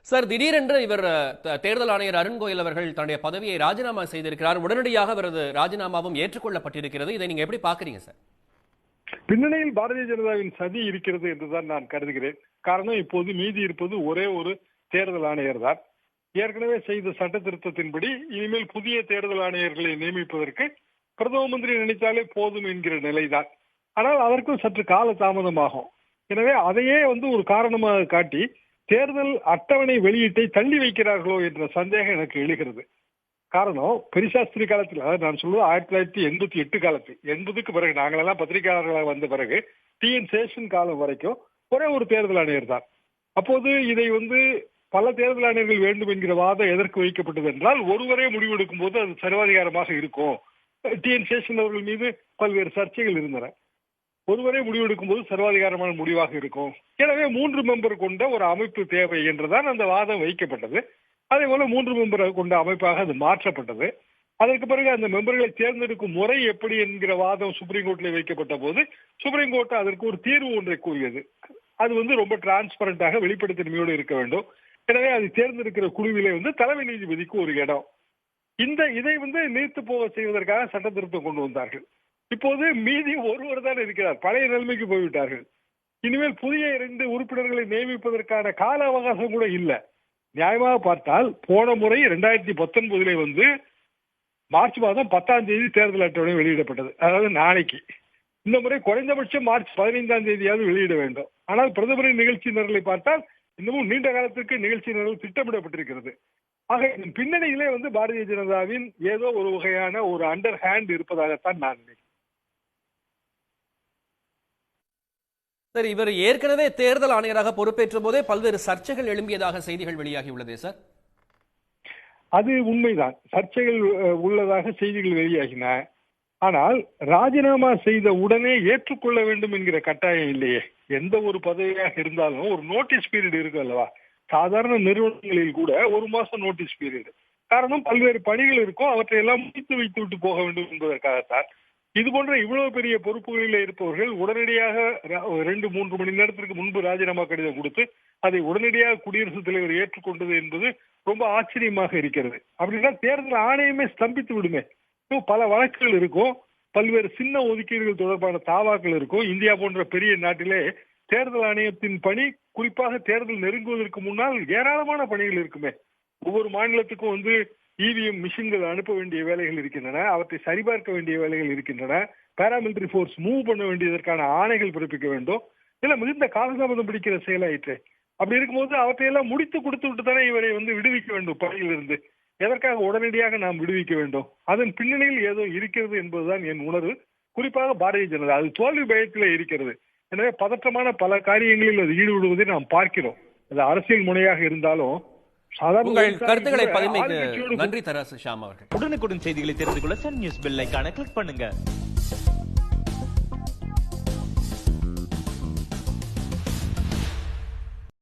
Sir, திடீரென்று இவர் தேர்தல் ஆணையர் அருண் கோயல் அவர்கள் தன்னுடைய பதவியை ராஜினாமா செய்திருக்கிறார். உடனடியாக அவரது ராஜினாமாவும் ஏற்றுக்கொள்ளப்பட்டிருக்கிறது. இதை நீங்க எப்படி பாக்குறீங்க சார்? பின்னணியில் பாரதிய ஜனதாவின் சதி இருக்கிறது என்றுதான் நான் கருதுகிறேன். காரணம், இப்போது மீதி இருப்பது ஒரே ஒரு தேர்தல் ஆணையர் தான். ஏற்கனவே செய்த சட்ட திருத்தத்தின்படி இனிமேல் புதிய தேர்தல் ஆணையர்களை நியமிப்பதற்கு பிரதம மந்திரி நினைத்தாலே போதும் என்கிற நிலைதான். ஆனால் அதற்கும் சற்று கால தாமதமாகும். எனவே அதையே ஒரு காரணமாக காட்டி தேர்தல் அட்டவணை வெளியீட்டை தள்ளி வைக்கிறார்களோ என்ற சந்தேகம் எனக்கு எழுகிறது. காரணம், பெரிசாஸ்திரி காலத்தில், அதாவது நான் சொல்வது 1988 காலத்தில், 80க்கு பிறகு நாங்களெல்லாம் பத்திரிகையாளர்களாக வந்த பிறகு டிஎன் சேஷன் காலம் வரைக்கும் ஒரே ஒரு தேர்தல் ஆணையர் தான். அப்போது இதை பல தேர்தல் ஆணையர்கள் வேண்டும் என்கிற வாதம் எதற்கு வைக்கப்பட்டது என்றால், ஒருவரே முடிவெடுக்கும் போது அது சர்வாதிகாரமாக இருக்கும். டிஎன் சேஷன் அவர்கள் மீது பல்வேறு சர்ச்சைகள் இருந்தன. ஒருவரே முடிவெடுக்கும் போது சர்வாதிகாரமான முடிவாக இருக்கும். எனவே 3 மெம்பர் கொண்ட ஒரு அமைப்பு தேவை என்றுதான் அந்த வாதம் வைக்கப்பட்டது. அதே போல 3 மெம்பர் கொண்ட அமைப்பாக அது மாற்றப்பட்டது. அதற்கு பிறகு அந்த மெம்பர்களை தேர்ந்தெடுக்கும் முறை எப்படி என்கிற வாதம் சுப்ரீம் கோர்ட்ல வைக்கப்பட்ட போது சுப்ரீம் கோர்ட் அதற்கு ஒரு தீர்வு ஒன்றை கூறியது. அது ரொம்ப டிரான்ஸ்பரண்டாக வெளிப்படைத்தன்மையோடு இருக்க வேண்டும். எனவே அது தேர்ந்தெடுக்கிற குழுவிலே தலைமை நீதிபதிக்கு ஒரு இடம். இதை நீர்த்து போக செய்வதற்காக சட்ட திருத்தம் கொண்டு வந்தார்கள். இப்போது மீதி ஒருவர் தான் இருக்கிறார். பழைய நிலைமைக்கு போய்விட்டார்கள். இனிமேல் புதிய 2 உறுப்பினர்களை நியமிப்பதற்கான கால அவகாசம் கூட இல்லை. நியாயமாக பார்த்தால் போன முறை 2019 மார்ச் மாதம் 10ஆம் தேதி தேர்தல் அட்டவணை வெளியிடப்பட்டது. அதாவது நாளைக்கு. இந்த முறை குறைந்தபட்சம் மார்ச் 15ஆம் தேதியாவது வெளியிட வேண்டும். ஆனால் பிரதமரின் நிகழ்ச்சி நிரலை பார்த்தால் இன்னமும் நீண்ட காலத்திற்கு நிகழ்ச்சி நிரல் திட்டமிடப்பட்டிருக்கிறது. ஆக இதன் பின்னணியிலே பாரதிய ஜனதாவின் ஏதோ ஒரு வகையான ஒரு அண்டர் ஹேண்ட் இருப்பதாகத்தான் நான் நினைக்கிறேன். சார், இவர் ஏற்கனவே தேர்தல் ஆணையராக பொறுப்பேற்ற போதே பல்வேறு சர்ச்சைகள் எழும்பியதாக செய்திகள் வெளியாகி உள்ளதே சார்? அது உண்மைதான். சர்ச்சைகள் உள்ளதாக செய்திகள் வெளியாகின. ஆனால் ராஜினாமா செய்த உடனே ஏற்றுக்கொள்ள வேண்டும் என்கிற கட்டாயம் இல்லையே. எந்த ஒரு பதவியாக இருந்தாலும் ஒரு நோட்டீஸ் பீரியட் இருக்கு அல்லவா? சாதாரண நிறுவனங்களில் கூட 1 மாசம் நோட்டீஸ் பீரியட். காரணம், பல்வேறு பணிகள் இருக்கும். அவற்றை எல்லாம் முடித்து வைத்து விட்டு போக வேண்டும் என்பதற்காகத்தான். இது போன்ற இவ்வளவு பெரிய பொறுப்புகளில் இருப்பவர்கள் உடனடியாக 2-3 மணி நேரத்திற்கு முன்பு ராஜினாமா கடிதம் கொடுத்து அதை உடனடியாக குடியரசுத் தலைவர் ஏற்றுக்கொண்டது என்பது ரொம்ப ஆச்சரியமாக இருக்கிறது. அப்படின்னா தேர்தல் ஆணையமே ஸ்தம்பித்து விடுமே. பல வழக்குகள் இருக்கும். பல்வேறு சின்ன ஒதுக்கீடுகள் தொடர்பான தாவாக்கள் இருக்கும். இந்தியா போன்ற பெரிய நாட்டிலே தேர்தல் ஆணையத்தின் பணி, குறிப்பாக தேர்தல் நெருங்குவதற்கு முன்னால் ஏராளமான பணிகள் இருக்குமே. ஒவ்வொரு மாநிலத்துக்கும் இவிஎம் மிஷின்கள் அனுப்ப வேண்டிய வேலைகள் இருக்கின்றன. அவற்றை சரிபார்க்க வேண்டிய வேலைகள் இருக்கின்றன. பாராமிலிட்டரி போர்ஸ் மூவ் பண்ண வேண்டியதற்கான ஆணைகள் பிறப்பிக்க வேண்டும். இதெல்லாம் மிகுந்த காலதாமதம் பிடிக்கிற செயலாயிற்று. அப்படி இருக்கும்போது அவற்றையெல்லாம் முடித்து கொடுத்து விட்டு தானே இவரை விடுவிக்க வேண்டும் பணியிலிருந்து. எதற்காக உடனடியாக நாம் விடுவிக்க வேண்டும்? அதன் பின்னணியில் ஏதோ இருக்கிறது என்பதுதான் என் உணர்வு. குறிப்பாக பாரதிய ஜனதா அது தோல்வி பயத்திலே இருக்கிறது. எனவே பதற்றமான பல காரியங்களில் அது ஈடுபடுவதை நாம் பார்க்கிறோம். அது அரசியல் முனையாக இருந்தாலும் உங்கள் கருத்துக்களை பதிவுக்கு நன்றி தராசு ஷாம் அவர்கள். உடனுக்குடன் செய்திகளை தெரிந்து கொள்ள சன் நியூஸ் பெல் ஐகானை கிளிக் பண்ணுங்க.